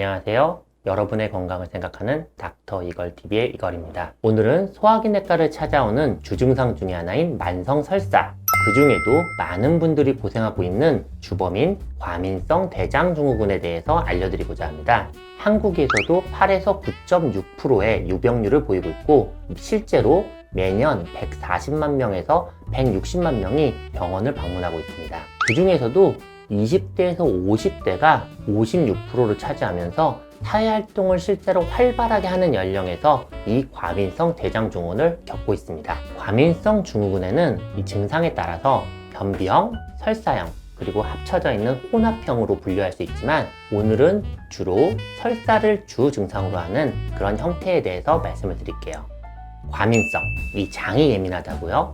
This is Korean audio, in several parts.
안녕하세요. 여러분의 건강을 생각하는 닥터 이걸TV의 이걸입니다. 오늘은 소화기내과를 찾아오는 주증상 중에 하나인 만성 설사, 그 중에도 많은 분들이 고생하고 있는 주범인 과민성 대장증후군에 대해서 알려드리고자 합니다. 한국에서도 8에서 9.6%의 유병률을 보이고 있고, 실제로 매년 140만 명에서 160만 명이 병원을 방문하고 있습니다. 그 중에서도 20대에서 50대가 56%를 차지하면서 사회활동을 실제로 활발하게 하는 연령에서 이 과민성 대장증후군을 겪고 있습니다. 과민성 증후군에는 이 증상에 따라서 변비형, 설사형, 그리고 합쳐져 있는 혼합형으로 분류할 수 있지만, 오늘은 주로 설사를 주 증상으로 하는 그런 형태에 대해서 말씀을 드릴게요. 과민성, 이 장이 예민하다고요?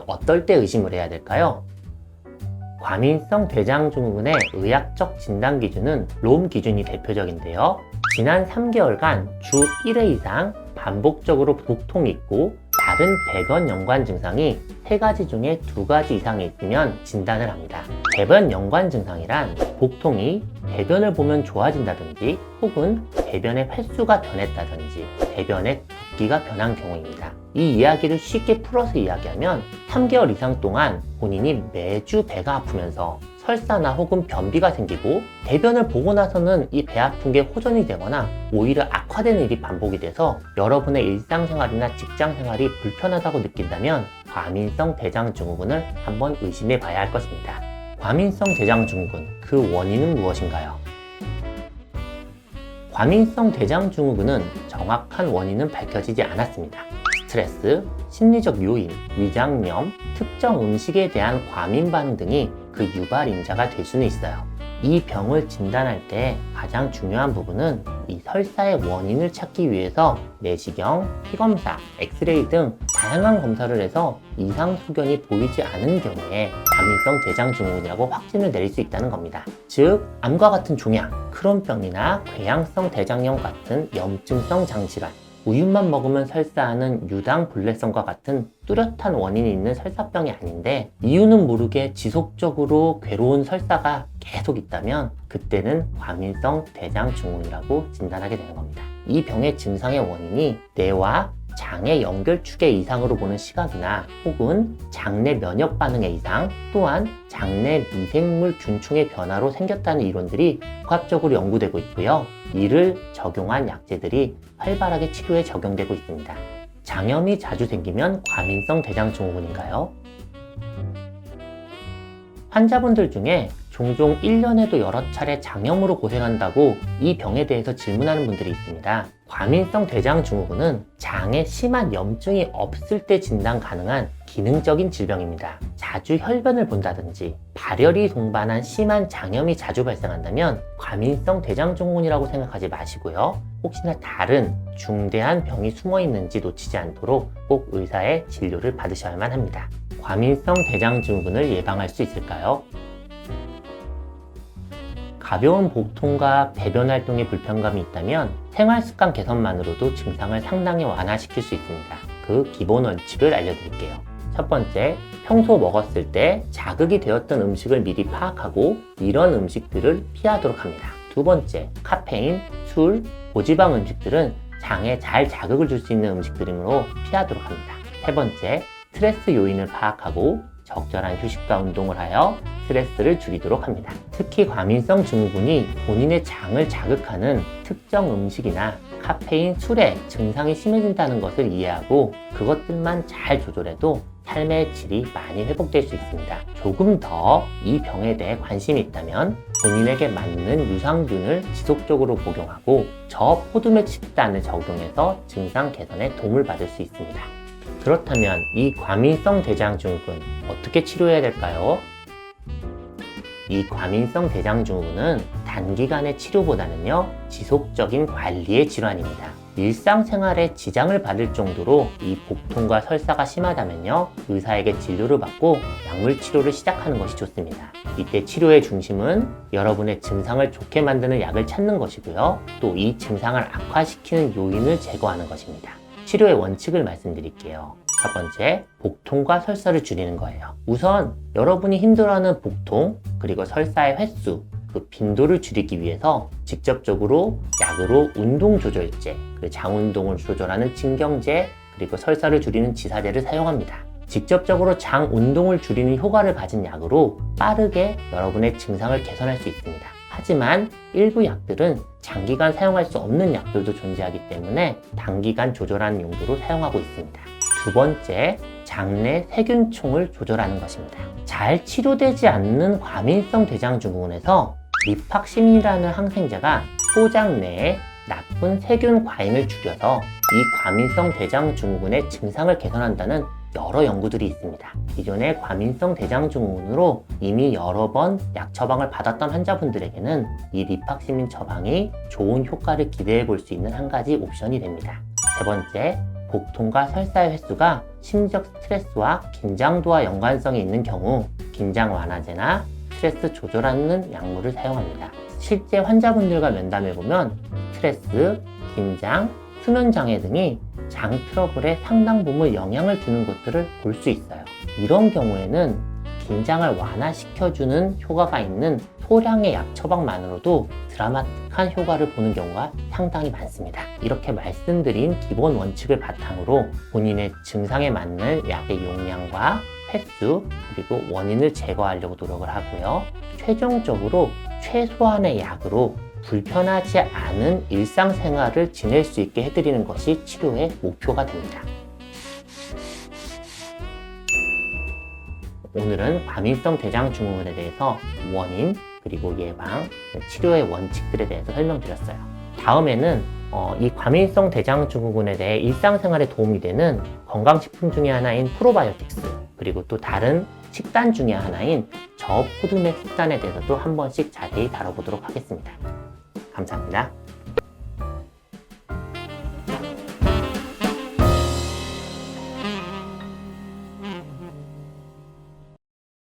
어떨 때 의심을 해야 될까요? 과민성 대장증후군의 의학적 진단 기준은 롬 기준이 대표적인데요. 지난 3개월간 주 1회 이상 반복적으로 복통이 있고 다른 배변 연관 증상이 3가지 중에 2가지 이상이 있으면 진단을 합니다. 배변 연관 증상이란 복통이 배변을 보면 좋아진다든지 혹은 배변의 횟수가 변했다든지 배변의 굵기가 변한 경우입니다. 이 이야기를 쉽게 풀어서 이야기하면 3개월 이상 동안 본인이 매주 배가 아프면서 설사나 혹은 변비가 생기고 대변을 보고 나서는 이 배 아픈 게 호전이 되거나 오히려 악화되는 일이 반복이 돼서 여러분의 일상생활이나 직장생활이 불편하다고 느낀다면 과민성 대장증후군을 한번 의심해 봐야 할 것입니다. 과민성 대장증후군, 그 원인은 무엇인가요? 과민성 대장증후군은 정확한 원인은 밝혀지지 않았습니다. 스트레스, 심리적 요인, 위장염, 특정 음식에 대한 과민 반응 등이 그 유발 인자가 될 수는 있어요. 이 병을 진단할 때 가장 중요한 부분은 이 설사의 원인을 찾기 위해서 내시경, 피검사, 엑스레이 등 다양한 검사를 해서 이상 소견이 보이지 않은 경우에 과민성 대장증후군이라고 확진을 내릴 수 있다는 겁니다. 즉, 암과 같은 종양, 크론병이나 궤양성 대장염 같은 염증성 장질환, 우유만 먹으면 설사하는 유당불내성과 같은 뚜렷한 원인이 있는 설사병이 아닌데 이유는 모르게 지속적으로 괴로운 설사가 계속 있다면 그때는 과민성 대장증후군이라고 진단하게 되는 겁니다. 이 병의 증상의 원인이 뇌와 장의 연결축의 이상으로 보는 시각이나 혹은 장내 면역 반응의 이상, 또한 장내 미생물 균충의 변화로 생겼다는 이론들이 복합적으로 연구되고 있고요. 이를 적용한 약제들이 활발하게 치료에 적용되고 있습니다. 장염이 자주 생기면 과민성 대장증후군인가요? 환자분들 중에 종종 1년에도 여러 차례 장염으로 고생한다고 이 병에 대해서 질문하는 분들이 있습니다. 과민성 대장증후군은 장에 심한 염증이 없을 때 진단 가능한 기능적인 질병입니다. 자주 혈변을 본다든지 발열이 동반한 심한 장염이 자주 발생한다면 과민성 대장증후군이라고 생각하지 마시고요. 혹시나 다른 중대한 병이 숨어 있는지 놓치지 않도록 꼭 의사의 진료를 받으셔야만 합니다. 과민성 대장증후군을 예방할 수 있을까요? 가벼운 복통과 배변 활동에 불편감이 있다면 생활습관 개선만으로도 증상을 상당히 완화시킬 수 있습니다. 그 기본 원칙을 알려드릴게요. 첫 번째, 평소 먹었을 때 자극이 되었던 음식을 미리 파악하고 이런 음식들을 피하도록 합니다. 두 번째, 카페인, 술, 고지방 음식들은 장에 잘 자극을 줄 수 있는 음식들이므로 피하도록 합니다. 세 번째, 스트레스 요인을 파악하고 적절한 휴식과 운동을 하여 스트레스를 줄이도록 합니다. 특히 과민성 증후군이 본인의 장을 자극하는 특정 음식이나 카페인, 술에 증상이 심해진다는 것을 이해하고 그것들만 잘 조절해도 삶의 질이 많이 회복될 수 있습니다. 조금 더 이 병에 대해 관심이 있다면 본인에게 맞는 유산균을 지속적으로 복용하고 저포도맥 식단을 적용해서 증상 개선에 도움을 받을 수 있습니다. 그렇다면 이 과민성 대장증후군 어떻게 치료해야 될까요? 이 과민성 대장증후군은 단기간의 치료보다는요, 지속적인 관리의 질환입니다. 일상생활에 지장을 받을 정도로 이 복통과 설사가 심하다면요, 의사에게 진료를 받고 약물 치료를 시작하는 것이 좋습니다. 이때 치료의 중심은 여러분의 증상을 좋게 만드는 약을 찾는 것이고요, 또 이 증상을 악화시키는 요인을 제거하는 것입니다. 치료의 원칙을 말씀드릴게요. 첫 번째, 복통과 설사를 줄이는 거예요. 우선 여러분이 힘들어하는 복통, 그리고 설사의 횟수, 그 빈도를 줄이기 위해서 직접적으로 약으로 운동 조절제, 그리고 장운동을 조절하는 진경제, 그리고 설사를 줄이는 지사제를 사용합니다. 직접적으로 장 운동을 줄이는 효과를 가진 약으로 빠르게 여러분의 증상을 개선할 수 있습니다. 하지만 일부 약들은 장기간 사용할 수 없는 약들도 존재하기 때문에 단기간 조절하는 용도로 사용하고 있습니다. 두 번째, 장내 세균총을 조절하는 것입니다. 잘 치료되지 않는 과민성 대장증후군에서 리팍시민이라는 항생제가 소장 내에 나쁜 세균 과잉을 줄여서 이 과민성 대장증후군의 증상을 개선한다는 여러 연구들이 있습니다. 기존의 과민성 대장증후군으로 이미 여러 번 약 처방을 받았던 환자분들에게는 이 리팍시민 처방이 좋은 효과를 기대해 볼 수 있는 한 가지 옵션이 됩니다. 세 번째, 복통과 설사의 횟수가 심적 스트레스와 긴장도와 연관성이 있는 경우 긴장 완화제나 스트레스 조절하는 약물을 사용합니다. 실제 환자분들과 면담해보면 스트레스, 긴장, 수면 장애 등이 장 트러블에 상당 부분 영향을 주는 것들을 볼 수 있어요. 이런 경우에는 긴장을 완화시켜주는 효과가 있는 소량의 약 처방만으로도 드라마틱한 효과를 보는 경우가 상당히 많습니다. 이렇게 말씀드린 기본 원칙을 바탕으로 본인의 증상에 맞는 약의 용량과 횟수, 그리고 원인을 제거하려고 노력을 하고요. 최종적으로 최소한의 약으로 불편하지 않은 일상생활을 지낼 수 있게 해드리는 것이 치료의 목표가 됩니다. 오늘은 과민성 대장증후군에 대해서 원인, 그리고 예방, 치료의 원칙들에 대해서 설명드렸어요. 다음에는 이 과민성 대장증후군에 대해 일상생활에 도움이 되는 건강식품 중에 하나인 프로바이오틱스, 그리고 또 다른 식단 중에 하나인 저푸드맥 식단에 대해서도 한 번씩 자세히 다뤄보도록 하겠습니다. 감사합니다.